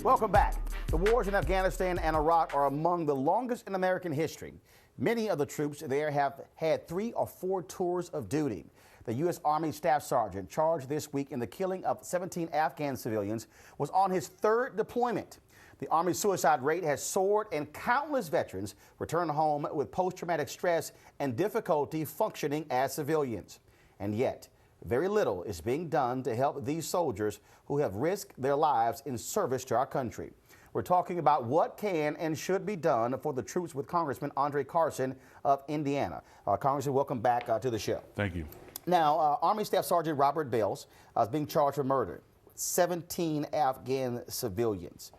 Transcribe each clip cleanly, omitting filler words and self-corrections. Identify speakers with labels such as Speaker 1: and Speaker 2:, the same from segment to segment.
Speaker 1: Welcome back. The wars in Afghanistan and Iraq are among the longest in American history. Many of the troops there have had 3 or 4 tours of duty. The U.S. Army Staff Sergeant charged this week in the killing of 17 Afghan civilians was on his 3rd deployment. The Army's suicide rate has soared, and countless veterans return home with post-traumatic stress and difficulty functioning as civilians. And yet, very little is being done to help these soldiers who have risked their lives in service to our country. We're talking about what can and should be done for the troops with Congressman André Carson of Indiana. Congressman, welcome back to the show.
Speaker 2: Thank you.
Speaker 1: Now, Army Staff Sergeant Robert Bales is being charged for murder. 17 Afghan civilians.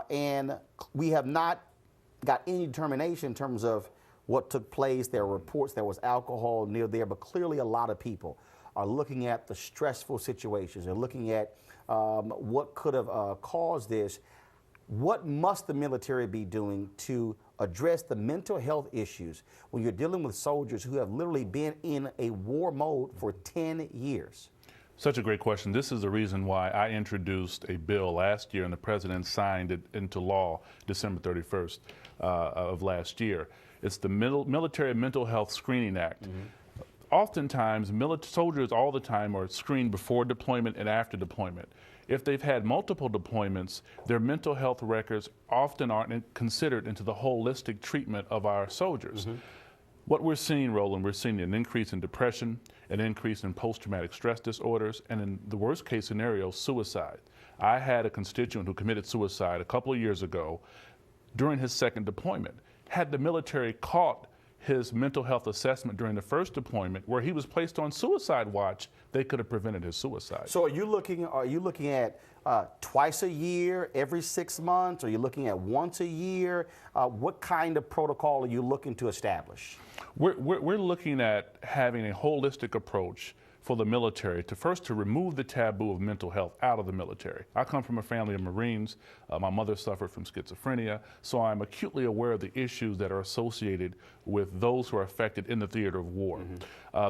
Speaker 1: And we have not got any determination in terms of what took place. There are reports there was alcohol near there, but clearly a lot of people are looking at the stressful situations. They're looking at what could have caused this. What must the military be doing to address the mental health issues when you're dealing with soldiers who have literally been in a war mode for 10 years?
Speaker 2: Such a great question. This is the reason why I introduced a bill last year and the president signed it into law December 31st of last year. It's the Military Mental Health Screening Act. Oftentimes, soldiers all the time are screened before deployment and after deployment. If they've had multiple deployments, their mental health records often aren't considered into the holistic treatment of our soldiers. What we're seeing, Roland, we're seeing an increase in depression, an increase in post-traumatic stress disorders, and in the worst case scenario, suicide. I had a constituent who committed suicide a couple of years ago during his 2nd deployment. Had the military caught his mental health assessment during the 1st deployment, where he was placed on suicide watch, they could have prevented his suicide.
Speaker 1: So are you looking at twice a year, every 6 months? Are you looking at once a year? What kind of protocol are you looking to establish?
Speaker 2: We're looking at having a holistic approach for the military to remove the taboo of mental health out of the military. I come from a family of Marines. My mother suffered from schizophrenia, so I'm acutely aware of the issues that are associated with those who are affected in the theater of war.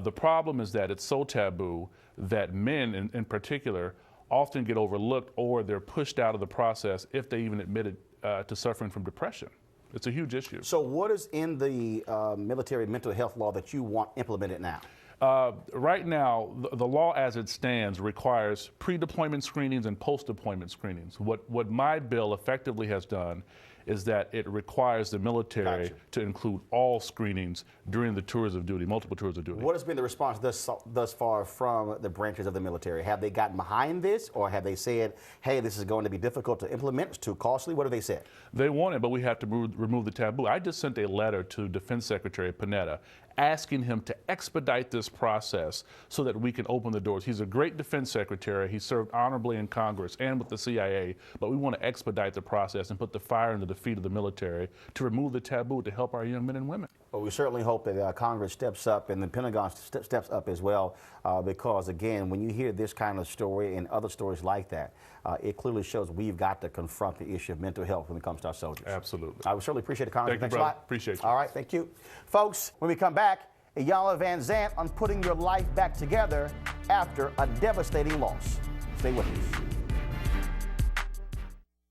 Speaker 2: The problem is that it's so taboo that men in particular often get overlooked, or they're pushed out of the process if they even admitted to suffering from depression. It's a huge issue.
Speaker 1: So what is in the military mental health law that you want implemented now?
Speaker 2: Right now, the law as it stands requires pre-deployment screenings and post-deployment screenings. What my bill effectively has done is that it requires the military to include all screenings during the tours of duty, multiple tours of duty.
Speaker 1: What has been the response thus far from the branches of the military? Have they gotten behind this, or have they said, hey, this is going to be difficult to implement, it's too costly? What have they said?
Speaker 2: They want it, but we have to remove the taboo. I just sent a letter to Defense Secretary Panetta asking him to expedite this process so that we can open the doors. He's a great defense secretary. He served honorably in Congress and with the CIA, but we want to expedite the process and put the fire into the feet of the military to remove the taboo to help our young men and women.
Speaker 1: Well, we certainly hope that Congress steps up and the Pentagon steps up as well, because, again, when you hear this kind of story and other stories like that, it clearly shows we've got to confront the issue of mental health when it comes to our soldiers.
Speaker 2: Absolutely.
Speaker 1: I would certainly appreciate it, Congressman.
Speaker 2: Thank you, brother. Appreciate you.
Speaker 1: All right, thank you. Folks, when we come back, Iyanla Vanzant on putting your life back together after a devastating loss. Stay with us.